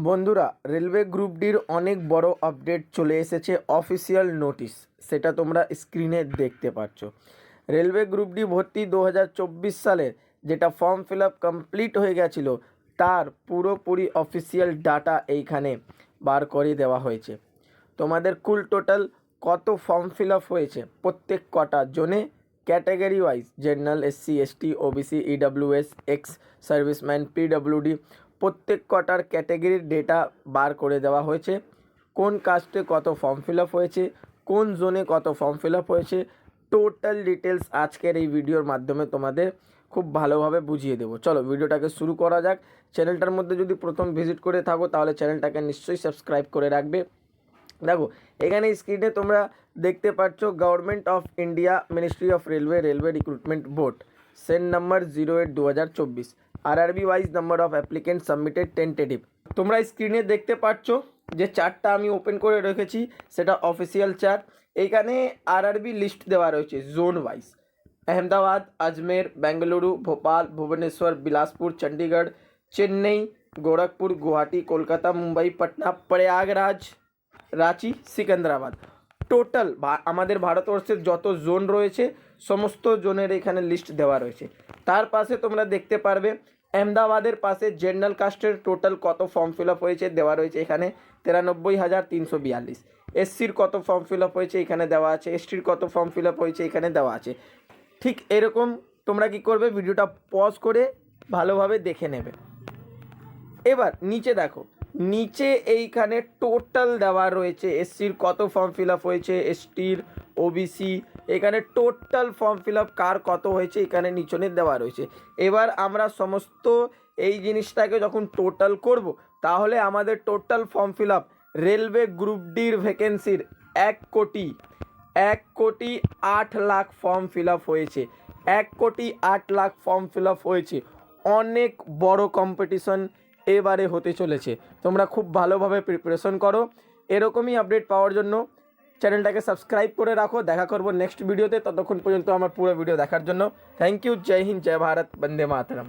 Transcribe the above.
বন্ধুরা, railway group ডির অনেক বড় আপডেট চলে এসেছে, অফিসিয়াল নোটিশ, সেটা তোমরা স্ক্রিনে দেখতে পাচ্ছ। রেলওয়ে গ্রুপ ডি ভর্তি 2024 সালের যেটা ফর্ম ফিল আপ কমপ্লিট হয়ে গেছিলো তার পুরোপুরি অফিসিয়াল ডাটা এইখানে বার করে দেওয়া হয়েছে। তোমাদের কুল টোটাল কত ফর্ম ফিল আপ হয়েছে প্রত্যেক কটা জোনে, category wise, general, SC, ST, OBC, EWS, ex serviceman, PWD, প্রত্যেক কটার ক্যাটাগরির ডেটা বার করে দেওয়া হয়েছে। কোন কাস্টে কত ফর্ম ফিল আপ হয়েছে, কোন জোনে কত ফর্ম ফিল আপ হয়েছে, টোটাল ডিটেলস আজকের এই ভিডিওর মাধ্যমে তোমাদের খুব ভালোভাবে বুঝিয়ে দেবো। চলো ভিডিওটাকে শুরু করা যাক। চ্যানেলটার মধ্যে যদি প্রথম ভিজিট করে থাকো তাহলে চ্যানেলটাকে নিশ্চয়ই সাবস্ক্রাইব করে রাখবে। দেখো এখানে স্ক্রিনে তোমরা দেখতে পাচ্ছ government of India, ministry of railway, railway recruitment board, Sen number 08/2024, RRB wise number of applicant submitted tentative. তোমরা স্ক্রিনে দেখতে পাচ্ছ যে চার্টটা আমি ওপেন করে রেখেছি সেটা অফিসিয়াল চার্ট। এইখানে আরআরবি লিস্ট দেওয়া রয়েছে zone wise, Ahmedabad, Ajmer, Bengaluru, Bhopal, Bhubaneswar, Bilaspur, Chandigarh, Chennai, Gorakhpur, Guwahati, Kolkata, Mumbai, Patna, Prayagraj, Ranchi, Secunderabad. Total আমাদের ভারতবর্ষের যত জোন রয়েছে সমস্ত জোনের এখানে লিস্ট দেওয়া রয়েছে। তার পাশে তোমরা দেখতে পারবে আহমেদাবাদের পাশে জেনারেল কাস্টের টোটাল কত ফর্ম ফিল আপ হয়েছে দেওয়া রয়েছে এখানে 93,342। এসসির কত ফর্ম ফিল আপ হয়েছে এখানে দেওয়া আছে, এসটির কত ফর্ম ফিল আপ হয়েছে এখানে দেওয়া আছে। ঠিক এরকম তোমরা কি করবে, ভিডিওটা পজ করে ভালোভাবে দেখে নেবে। এবার নিচে দেখো, নিচে এইখানে টোটাল দেওয়া রয়েছে এসসির কত ফর্ম ফিল আপ হয়েছে, এসটির, ওবিসি, এখানে টোটাল ফর্ম ফিল আপ কার কত হয়েছে এখানে নিচনে দেওয়া রয়েছে। এবার আমরা সমস্ত এই জিনিসটাকে যখন টোটাল করব তাহলে আমাদের total form fill up railway group ডির ভ্যাকেন্সির 1,08,00,000 ফর্ম ফিল আপ হয়েছে। 1,08,00,000 ফর্ম ফিল আপ হয়েছে। অনেক বড় কম্পিটিশন এবারে হতে চলেছে। তোমরা খুব ভালোভাবে প্রিপারেশন করো। এরকমই আপডেট পাওয়ার জন্য চ্যানেলটাকে সাবস্ক্রাইব করে রাখো। দেখা করবো নেক্সট ভিডিওতে, ততক্ষণ পর্যন্ত আমার পুরো ভিডিও দেখার জন্য থ্যাংক ইউ। জয় হিন্দ, জয় ভারত, বন্দে মাতরম।